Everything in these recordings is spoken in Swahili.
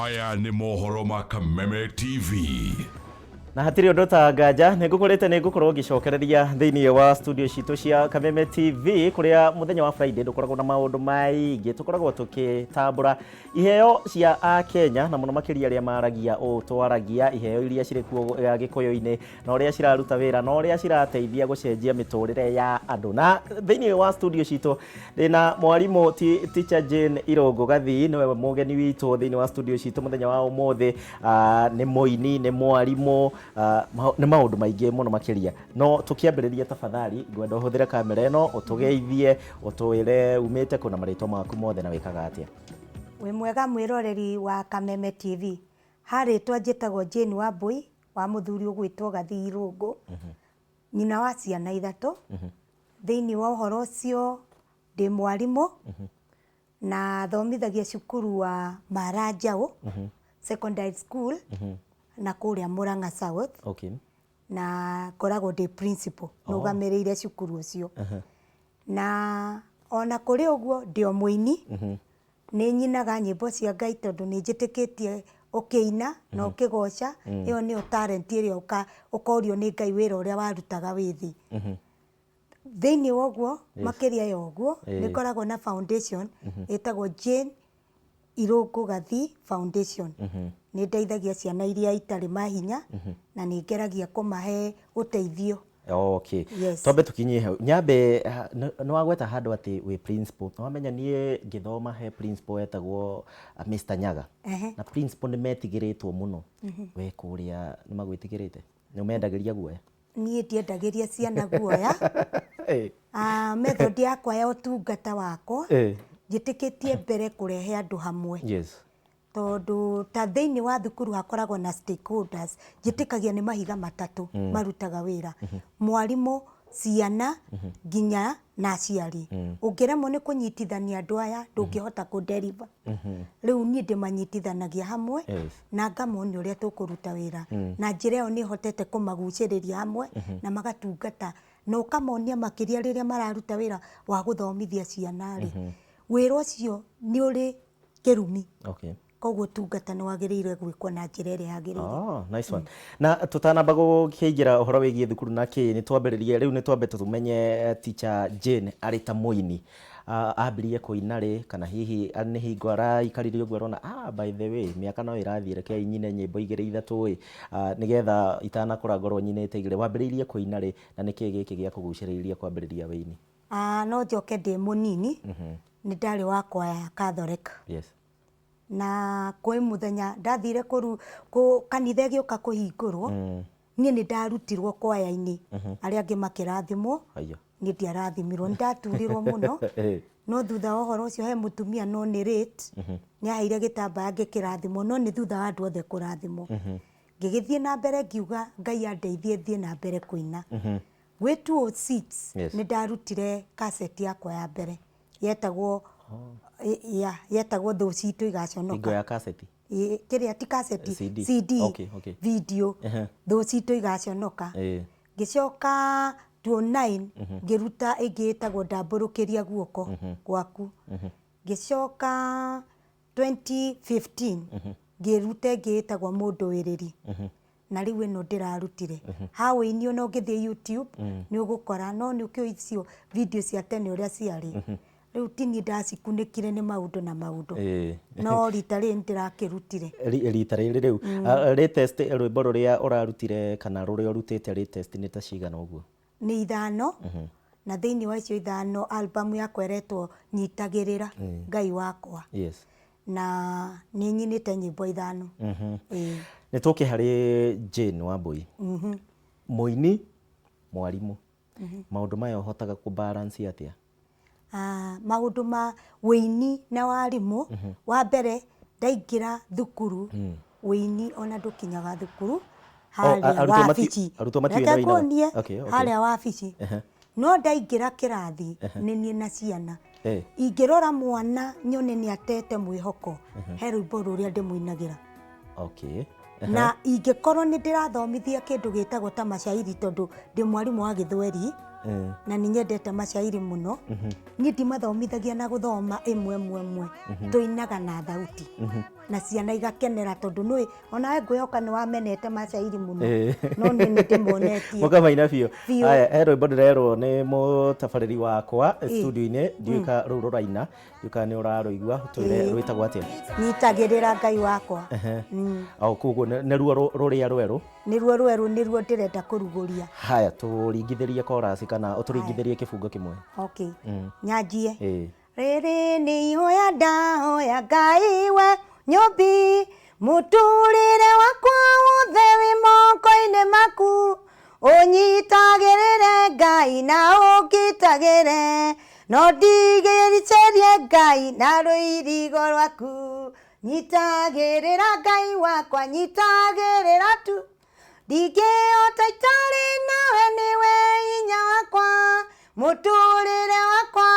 Maya nĩ mohoro ma Kameme TV. Na hatiri ũndũ ta nganja nĩngũkũrĩte nĩngũkorwo ngĩcokereria thĩinĩ wa studio citũ cia Kameme TV kũrĩa mũthenya wa Friday ndũkoragwo na maũndũ maingĩ, tũkoragwo tũkĩtambũra iheo cia Akenya na mũno makĩria arĩa maragia o twaragia iheo iria cirĩ kuo gĩkũyũ-inĩ na ũrĩa ciraruta wĩra na ũrĩa cirateithia gũcenjia mĩtũrĩre ya andũ. Na thĩinĩ wa studio citũ ndĩna mwarimũ Teacher Jane Irũngũ Gathii, nĩwe mũgeni witũ thĩinĩ wa studio citũ mũthenya wa ũmũthĩ. Nĩ mũini, nĩ mwarimũ, nĩ maũndũ maingĩ mũno makĩria, no tũkĩambĩrĩria tafadhali ngwenda ũhũthĩre kamera ĩno ũtũgeithie ũtwĩre umĩte kũ na marĩtwa maku mothe na wĩkaga atĩa. Wĩ mwega mwĩroreri wa Kameme TV. Harĩtwa njĩtagwo Jane Wambui wa mũthuri ũgwĩtwo Gathii Irũngũ, nyina wa ciana ithatũ. Thĩinĩ wa ũhoro ũcio ndĩ mwarimũ na thomithagia cukuru wa Maranjaũ Secondary School na kũrĩa Murang'a South. Okay. Na koragwo ndĩ principal rũgamĩrĩire cukuru ũcio. Na ona kũrĩ ũguo ndĩ o mũini, nĩ nyinaga nyĩmbo cia Ngai tondũ nĩ njĩtĩkĩtie ũkĩina na ũkĩgoca, ĩyo nĩyo talent ĩrĩa ũkorio nĩ Ngai wĩra ũrĩa warutaga wĩ thĩ. Thĩinĩ wa ũguo makĩria ya ũguo nĩ koragwo na foundation ĩtagwo Jane Irũngũ Gathii Foundation. Nĩ ndeithagia ciana iria itarĩ mahinya na nĩ ngeragia kũmahe ũteithio. Okay. Yes. Twambe tukinyie hau. Nyambe nĩ wagweta handũ atĩ wĩ principal. Nĩ wamenya niĩ ngĩthoma he principal etagwo Mr. Nyaga. Na principal nĩ metigĩrĩtwo mũno. We kũrĩa nĩ magwĩtigĩrĩte? Nĩ ũmendagĩria guoya? Niĩ ndiendagĩria ciana guoya. Method yakwa ya ũtungata wakwa njĩtĩkĩtie mbere kũrehe andũ hamwe. Yes. Tondũ ta thĩinĩ wa thukuru hakoragwo na stakeholders, njĩtĩkagia nĩ mahiga matatũ marutaga wĩra. Mwarimũ, ciana, nginya na aciari. Ũngĩremwo nĩ kũnyitithania andũ aya ndũngĩhota kũ-deliver. Rĩu niĩ ndĩmanyitithanagia hamwe na ngamonia ũrĩa tũkũruta wĩra. Na njĩra ĩyo nĩ hotete kũmagucĩrĩria hamwe na magatungata. Na ũkamonia makĩria rĩrĩa mararuta wĩra wa gũthomithia ciana rĩ. Wĩra ũcio nĩ ũrĩ kĩrumi. Okay. Koguo tungata nĩ wagĩrĩire gwĩkwo na njĩra ĩrĩa yagĩrĩire. Nice one. Na tũtanamba gũkĩingĩra ũhoro wĩgiĩ thukuru na kĩ nĩ twambĩrĩrie rĩu nĩ twambe tũmenye Teacher Jane arĩ ta mũini. Ambirie kũina rĩ kana hihi nĩ hingo araikaririe ũguo arona by the way mĩaka no ĩrathiĩ reke nyine nyĩmbo igĩrĩ ithatũ nĩgetha itanakũra ngorwo nyinĩte igĩrĩ. Wambĩrĩirie kũina rĩ na nĩkĩ gĩkĩ gĩa kũgucĩrĩria kwambĩrĩria wĩini? No njoke ndĩ mũnini nĩ ndarĩ wa kwaya Catholic. Yes. Na kwĩ mũthenya ndathire kanitha gĩũka kũhingũrwo, niĩ nĩ ndarutirwo kwaya-inĩ, arĩa angĩ makĩrathimwo, niĩ ndiarathimirwo, nĩ ndaturirwo mũno. No thutha wa ũhoro ũcio he mũtumia no nĩ rate, nĩ aheire gĩtambaya ngĩkĩrathimwo, no nĩ thutha wa andũ othe kũrathimwo. Ngĩgĩthiĩ na mbere ngiuga Ngai andeithie thiĩ na mbere kũina. Gwĩ 206 nĩ ndarutire cassette yakwa ya mbere yetagwo yetagwo thũ citũ igaconoka. Hingo ya cassette? Kĩrĩa ti cassette, CD. Okay. Video. Thũ citũ igaconoka. Ngĩcoka 2009 ngĩruta ĩngĩ ĩtagwo ndambũrũkĩria guoko gwaku. Ngĩcoka 2015 ngĩruta ĩngĩ ĩtagwo mũndũ wĩrĩri. Na rĩu ĩno ndĩrarutire. Ha wĩini ona ũngĩthiĩ YouTube nĩ ũgũkora, no nĩ ũkĩo icio video cia tene ũrĩa ciarĩ. Rĩu tini ndacikunĩkire nĩ maũndũ na maũndũ. No rita rĩrĩ ndĩrakĩrutire. Rita rĩrĩ rĩu. Latest rwĩmbo rũrĩa ũrarutire kana rũrĩa ũrutĩte latest nĩ ta cigana ũguo? Nĩ 5. Na thĩinĩ wa icio 5 album yakwa ĩretwo Nyitagĩrĩra Ngai wakwa. Yes. Na nĩ nyinĩte nyĩmbo 5. Nĩ tũke harĩ Jane Wambui. Mũini, mwarimũ. Maũndũ maya ũhotaga kũ-balance atĩa? Maũndũ ma wĩini na warimũ, wa mbere ndaingĩra thukuru, wĩini ona ndũkinyaga thukuru, harĩa wabici. Reke kuonie harĩa wabici. No ndaingĩra kĩrathi nĩ niĩ na ciana. Ingĩrora mwana nyone nĩ atete mwĩhoko, he rwĩmbo rũrĩa ndĩmũinagĩra. Na ingĩkorwo nĩ ndĩrathomithia kĩndũ gĩtagwo ta mashairi tondũ ndĩ mwarimũ wa Gĩthweri, na nĩ nyendete macairi mũno niĩ ndimathomithagia na gũthoma ĩmwe tũinaga na thauti na ciana igakenera tondũ nĩ onawe ngwĩhoka nĩ wamenete macairi mũno no niĩ nĩ ndĩmonetie mũkamaina biũ. Haya, he rwĩmbo ndĩrerwo nĩ mũtabarĩri wakwa studio-inĩ ndiũka rũu rũraina ndiũka nĩ ũrarũigua twĩre rwĩtagwo atĩa? Nyitagĩrĩra Ngai wakwa. Koguo nĩruo rũrĩa rwerũ? Nĩruo rwerũ, nĩruo ndĩrenda kũrugũria. Haya, tũringithĩrie chorus kana ũtũringithĩrie kĩbungo kĩmwe. Okay. Nyanjie. Rĩrĩ nĩ ihoya ndahoya Ngai we nyũmbi mũtũrĩre wakwa wothe wĩ moko-inĩ maku ũnyitagĩrĩre Ngai na ũngitagĩre no ndigĩrĩcerie Ngai na rũirigo rwaku nyitagĩrĩra Ngai wakwa nyitagĩrĩra tu ndingĩhota itarĩ nawe nĩwe hinya wakwa mũtũrĩre wakwa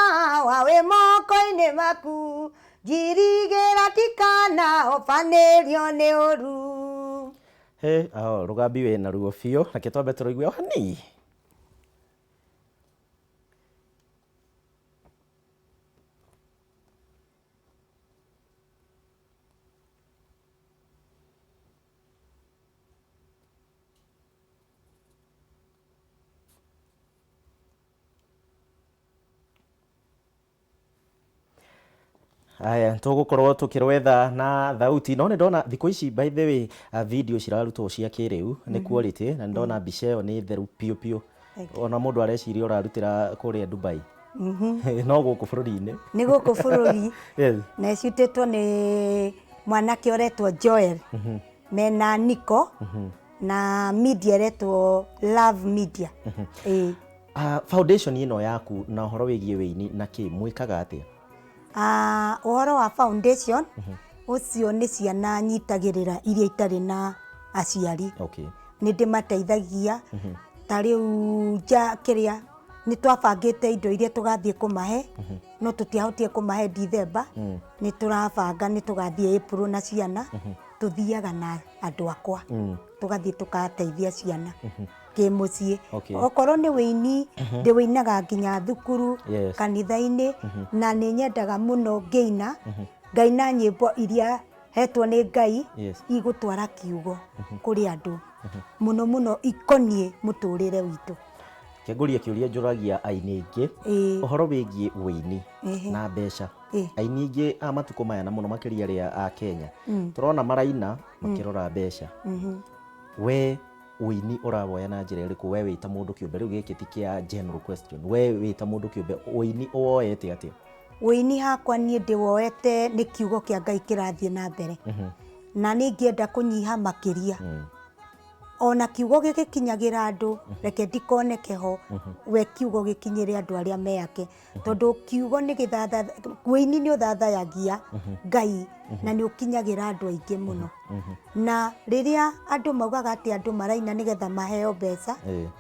wa wĩ moko-inĩ maku njirigĩra tikana hobanĩrio nĩ ũru. Rũgambi wĩna ruo biũ reke twambe tũrũigue o hanini. Aya tũgũkorwo tũkĩrwetha na thauti no nĩ ndona thikũ ici by the way video cirarutwo cia kĩrĩu nĩ quality na ndona mbica ĩyo nĩ theru piũ ona mũndũ areciria ũrarutĩra kũrĩa Dubai. No gũkũ bũrũri-inĩ nĩ gũkũ bũrũri na ĩcutĩtwo nĩ mwanake ũretwo Joel mena Niko na media ĩretwo Love Media. Foundation ĩno yaku na ũhoro wĩgiĩ wĩini na kĩ mwĩkaga atĩa? Ũhoro wa foundation ũcio nĩ ciana nyitagĩrĩra iria itarĩ na aciari. Nĩ ndĩmateithagia ta rĩu kĩrĩa nĩ twabangĩte indo iria tũgathiĩ kũmahe no tũtiahotire kũmahe December nĩ tũrabanga nĩ tũgathiĩ April na ciana tũthiaga na andũ akwa tũgathiĩ tũkateithia ciana kĩmũciĩ. Okorwo nĩ wĩini ndĩwĩinaga nginya thukuru kanitha-inĩ na nĩ nyendaga mũno ngĩina ngaina nyĩmbo iria hetwo nĩ Ngai igũtwara kiugo kũrĩ andũ mũno mũno ikoniĩ mũtũrĩre witũ. Kĩngũria kĩũria njũragia aini aingĩ ũhoro wĩgiĩ wĩini na mbeca. Aini aingĩ a matukũ maya na mũno makĩria arĩa a Kenya tũrona maraina makĩrora mbeca. We wĩini ũrawoya na njĩra ĩrĩkũ we wĩta mũndũ kĩũmbe? Rĩu gĩkĩ ti kĩa general question, we wĩta mũndũ kĩũmbe wĩini ũwoete atĩa? Wĩini hakwa niĩ ndĩwoete nĩ kiugo kĩa Ngai kĩrathiĩ na mbere na nĩ ngĩenda kũnyiha makĩria ona kiugo gĩkinyagĩra andũ reke ndikoneke ho we kiugo gĩkinyĩre andũ arĩa meyake tondũ kiugo nĩ wĩini nĩ ũthathayagia Ngai na nĩ ũkinyagĩra andũ aingĩ mũno. Na rĩrĩa andũ maugaga atĩ andũ maraina nĩgetha maheo mbeca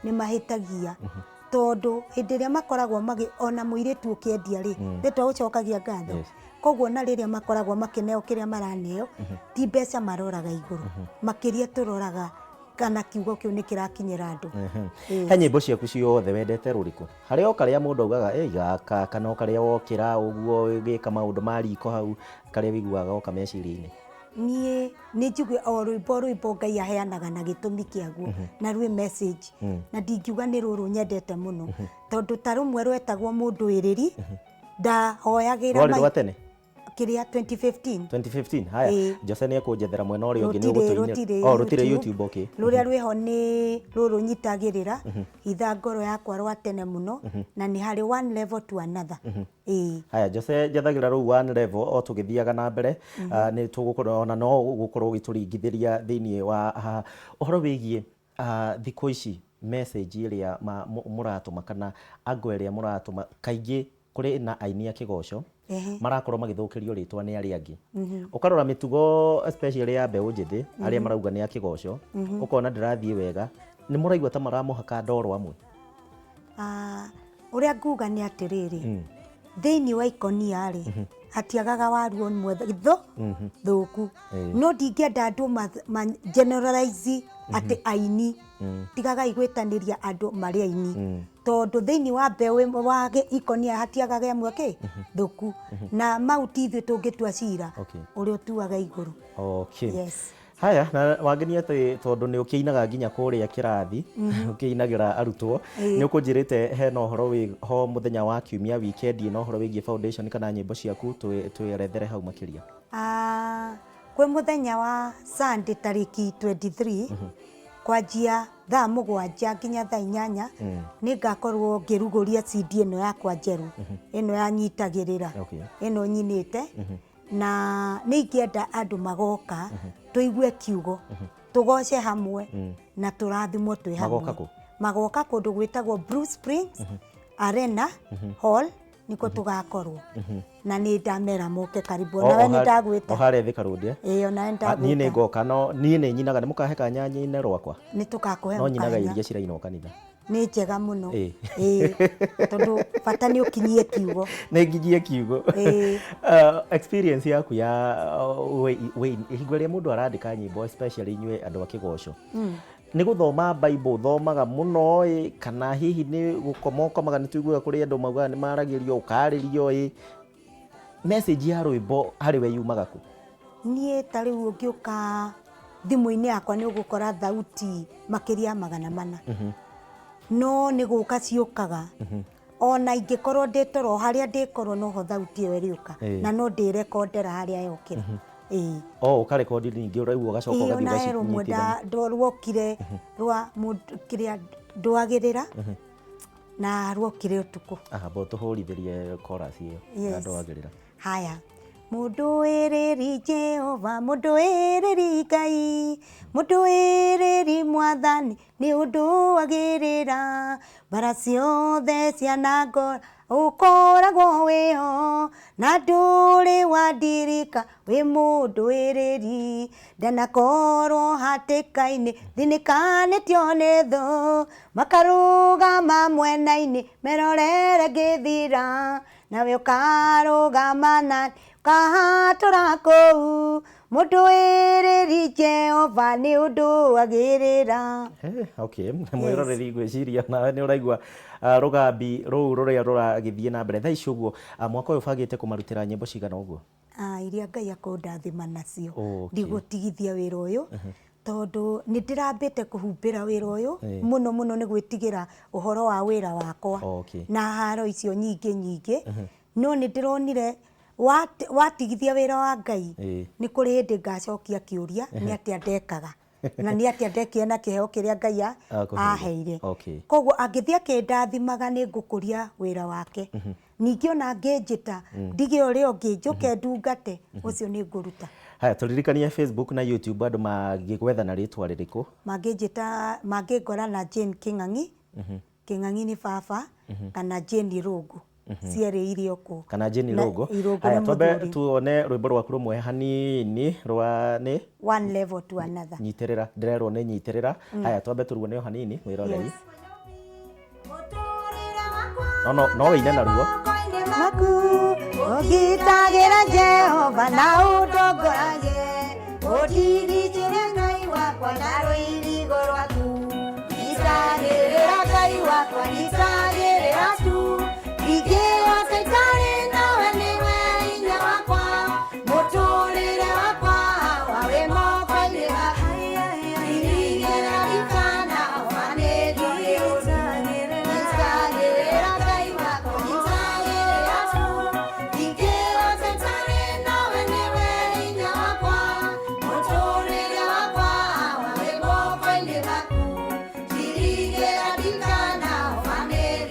nĩ mahĩtagia tondũ hĩndĩ ĩrĩa makoragwo ona mũirĩtu ũkĩendia rĩ nĩtwagũcokagia ngatho. Koguo na rĩrĩa makoragwo makĩneo kĩrĩa maraneo ti mbeca maroraga igũrũ makĩria tũroraga kana kiugo kĩu nĩ kĩrakinyĩra andũ. He nyĩmbo ciaku ciothe wendete rũrĩkũ? Harĩ o karĩa mũndũ augaga gaka kana o karĩa wokĩra ũguo gĩka maũndũ ma riko hau karĩa wĩiguaga oka meciria-inĩ? Niĩ nĩ njiguĩ o rwĩmbo Ngai aheanaga na gĩtũmi kĩaguo na rwĩ message na ndingiuga nĩ rũrũ nyendete mũno tondũ ta rũmwe rwetagwo mũndũ ĩrĩri ndahoyagĩra tene kĩrĩa 2015. Haya Jose nĩ ekũnjethera mwena ũrĩa ũngĩ nĩ ũgũtũinĩra rũtirĩ YouTube. Rũrĩa rwĩho nĩ rũrũ nyitagĩrĩra hitha ngoro yakwa rwa tene mũno na nĩ harĩ one level to another. Haya Jose njethagĩra rũu one level o tũgĩthiaga na mbere nĩ tũgũkorwo ona no gũkorwo gĩtũringithĩria thĩinĩ wa ũhoro wĩgiĩ thikũ ici message ĩrĩa mũratũma kana ango ĩrĩa mũratũma kaingĩ kũrĩ na aini a kĩgoco marakorwo magĩthũkĩrio rĩtwa nĩ arĩa angĩ. Ũkarora mĩtugo especially ya mbeũ njĩthĩ arĩa marauga nĩ a kĩgoco ũkona ndĩrathiĩ wega nĩ mũraigua ta maramũhaka ndoro amwe. Ũrĩa nguga nĩ atĩrĩrĩ thĩinĩ wa ikonia rĩ hatiagaga waru ũmwe thũku no ndingĩenda andũ generalize atĩ aini tigaga igwĩtanĩria andũ marĩ aini tondu thiini wa mbeu wa ikonia hatiagaga imwe ki thuku na mau ti ithuĩ tũngĩtua cira ũrĩa ũtuaga igũrũ. Okay. Yes. Haya, na wangenia atĩ tondũ nĩ ũkĩinaga nginya kũrĩa kĩrathi ũkĩinagĩra arutwo nĩ ũkũnjĩrĩte hena ũhoro wĩho mũthenya wa kiumia weekend na ũhoro wĩgiĩ foundation kana nyĩmbo ciaku twĩerethere hau makĩria. Kwĩ mũthenya wa Sunday tarĩki 23 kwanjia thaa 7 nginya thaa 8 nĩ ngakorwo ngĩrugũria CD ĩno yakwa njerũ ĩno yanyitagĩrĩra ĩno nyinĩte na nĩ ingĩenda andũ magoka tũigue kiugo tũgoce hamwe na tũrathimwo twĩ hamwe. Magoka kũndũ gwĩtagwo Blue Springs Arena Hall niko tugakorwo na nĩ ndamera moke karibu na we nĩ ndagwĩta harĩa Thika Road. Ona ndagwĩta niĩ nĩ ngoka no niĩ nĩ nyinaga nĩ mũkahe kanya nyine rwakwa nĩ tũgakũhe no nyinaga iria cirainwo kanitha nĩ njega mũno tondũ bata nĩ ũkinyie kiugo nĩ nginyie kiugo. Experience yaku ya hingo ĩrĩa mũndũ arandĩka nyĩmbo especially inyuĩ andũ a kĩgoco nĩ gũthoma Bible thomaga mũno kana hihi nĩ gũkomaga nĩ tũiguaga kũrĩ andũ maugaga nĩ maragĩrio ũkarĩrio message ya rwĩmbo harĩ we yumaga kũ? Niĩ ta rĩu ũngĩũka thimũ-inĩ yakwa nĩ ũgũkora thauti makĩria 400 no nĩ gũka ciũkaga ona ingĩkorwo ndĩtoro harĩa ndĩkorwo noho thauti ĩyo ĩrĩũka na no ndĩrekondera harĩa yokĩra. Ũkarekondi ningĩ ũraigua ũgacoka ũgathiĩ ũgacinyitithania. Rũmwe rwokire rwa kĩrĩa ndwagĩrĩra na rwokire ũtukũ. Bo tũhũrithĩrie chorus ĩyo na ndwagĩrĩra. Haya. Mũndũĩrĩri Jehova, mũndũĩrĩri Ngai, mũndũĩrĩri Mwathani nĩ ũndũagĩrĩra mbara ciothe cianangora ũkoragwo wĩho na ndũrĩ wandirika wĩ mũndũĩrĩri ndanakorwo hatĩka-inĩ thinĩkanĩtio nĩ thũ makarũgama mwena-inĩ merorere ngĩthira nawe ũkarũgama nani kahatũra kũu mũndũĩrĩri Jehova nĩ ũndũagĩrĩra. Okay, mwĩroreri ngwĩciria nawe nĩ ũraigua rũgambi rũu rũrĩa rũragĩthiĩ na mbere thaa ici ũguo. Mwaka ũyũ ũbangĩte kũmarutĩra nyĩmbo cigana ũguo? Iria Ngai akũndathima nacio ndigũtigithia wĩra ũyũ tondu nĩ ndĩrambĩte kũhumbĩra wĩra ũyũ mũno mũno nĩ gwĩtigĩra ũhoro wa wĩra wakwa na haro icio nyingĩ no nĩ ndĩronire watigithia wĩra wa Ngai nĩ kũrĩ hĩndĩ ngacokia kĩũria nĩ atĩa ndekaga na nĩ atĩa ndekire na kĩheo kĩrĩa Ngai aheire. Koguo angĩthiĩ akĩndathimaga nĩ ngũkũria wĩra wake ningĩ ona ngĩnjĩta ndige ũrĩa ũngĩ njũke ndungate ũcio nĩ ngũruta. Haya, tũririkanie Facebook na YouTube andũ mangĩgwetha na rĩtwa rĩrĩkũ? Mangĩnjĩta mangĩngora na Jane Kĩng'ang'i Kĩng'ang'i nĩ baba kana Jane Irũngũ cierĩ irio kũ kana Jane Irũngũ. Haya, twambe tuone rwĩmbo rwaku rũmwe hanini rwa nĩ One Level to Another. Nyitĩrĩra ndĩrerwo nĩ nyitĩrĩra. Haya, twambe turuone o hanini mwĩroreri. No wĩine naruo ũgitagĩra Jehova na ũndongorage ũndirikĩre Ngai wakwa na rũirigo rwaku itagĩrĩra Ngai wakwa itagĩrĩra tu ingĩhota itarĩ nawe nĩwe hinya wakwa mũtũrĩre wakwa wĩ moko-inĩ maku ndirigĩra ndikana omanĩrie itagĩrĩra Ngai wakwa itagĩrĩra tu ingĩhota itarĩ nawe nĩwe hinya wakwa mũtũrĩre wakwa wĩ moko-inĩ maku ndirigĩra ndikana omanĩrie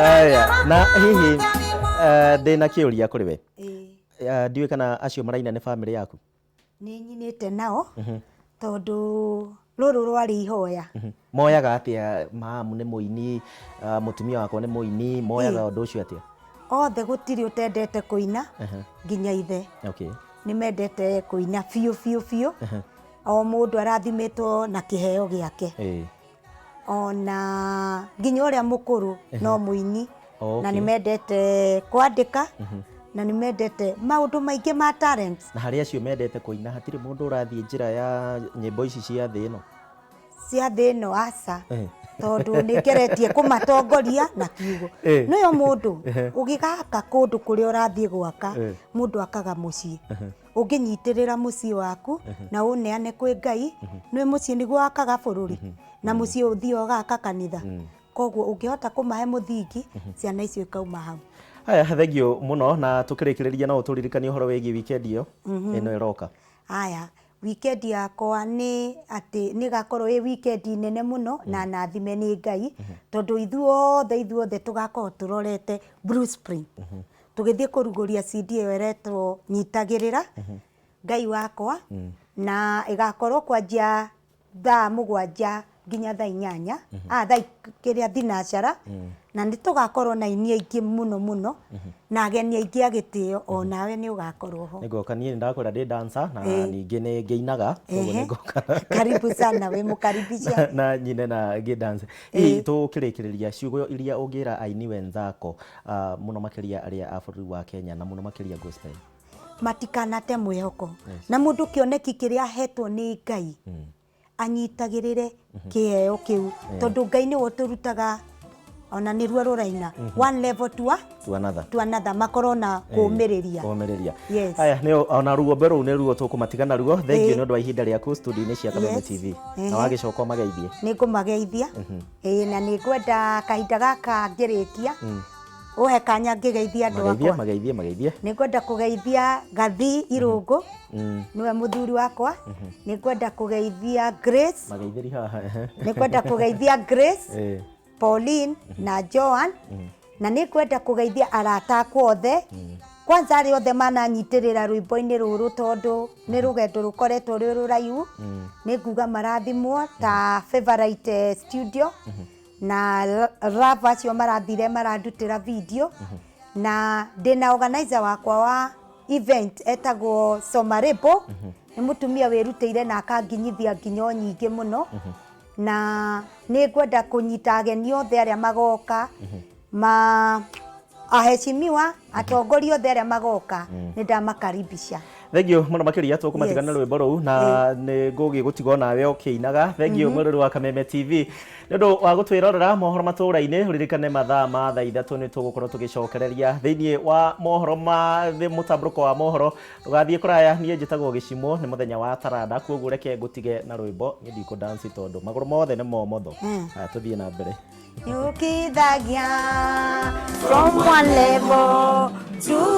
Aya na hihi ndina kiuria kuri we ndiwe kana acio maraina ni family yaku ni nyinite nao tondu ruru rwari ihoya moyaga atia mamu ni muini mutumia wakwa ni muini moyaga undu ucio atia othe gutiri utendete kuina nginya ithe okay ni mendete kuina fiu o mundu arathimitwo na kiheo giake ona nginya uria mukuru no muini na ni mendete kwandika na ni mendete maundu maingi ma talents na hari acio mendete kuina hatiri mundu urathie njira ya nyimbo ici cia thino asa tondu ni ngeretie kumatongoria na kiugo no yo mundu ugigaka kundu kuria urathie gwaka mundu akaga mucii unginyitirira mucii waku na uneane kwi Ngai no mucii niguo akaga bururi na mucii uthio gaka kanitha koguo ungihota kumahe muthingi ciana icio ikauma hau aya thengio muno na tukirikiriria no uturirikanie uhoro wegi weekend iyo ino iroka aya weekend yakwa ni ati ni gakorwo i weekend nene muno na nathime ni Ngai tondu ithuothe tugakorwo turorete Bruce Spring tugithie kuruguria CD eretwo nyitagirira Ngai wakwa na igakorwo kwanjia thaa 7 nginya thaa 8 thaa kiria thinacara na ni tugakorwo na ini aingi muno na ageni aingi agitio o nawe ni ugakorwo ho nigoka nie ndakora ndi dancer na ningi ni ngeinaga koguo nigoka karibu sana we mukaribisha na nyine na ngi dance tukirikiriria ciugo iria ungira aini wenzako muno makiria aria a bururi wa Kenya na muno makiria gospel matikanate mwihoko na mundu kioneki kiria hetwo ni Ngai anyitagirire kiheo kiu tondu Ngai ni woturutaga ona ni ruo ruraina one level to another makorona kumiriria yes aya ni ona ruo mbero ni ruo tukumatigana ruo thank you nondu wa ihinda riaku studio-ini cia Kameme TV na wagicoka mageithie ni ngumageithia na ni ngwenda kahinda gaka ngirikia uhe kanya ngigeithia andu akwa mageithie ni ngwenda kugeithia Gathi Irungu niwe muthuri wakwa ni ngwenda kugeithia Grace mageithiri haha ni ngwenda kugeithia Grace Pauline na Joan na ni kwenda kugeithia arata akwa othe kwanza ari othe mananyitirira rwimbo-ini ruru tondu ni rugendo rukoretwo ri ruraihu ni nguga marathimwo ta favorite studio na rap acio marathire marandutira video na ndina organizer wakwa wa event etagwo Somarebo ni mutumia wirutire na akanginyithia nginyo nyingi muno na ni ngwenda kunyita ageni othe aria magoka aheshimiwa atongoria othe aria magoka ni ndamakaribisha thank you muno makiria tukumatigana rwimbo ruu na ni ngugi gutigo nawe ukiinaga thank you mwiruri wa Kameme TV ndu wa gutwirorera mohoro matura-ini uririkane mathaa ma thaa 3 ni tugukorwo tugicokereria thiini wa mohoro ma mutamburuko wa mohoro tugathie kuraya nie njitagwo gicimo ni muthenya wa taranda koguo reke ngutige na rwimbo ni ndiko dance tondu maguru mothe ni momotho tuthie na mbere ukithagia from one level to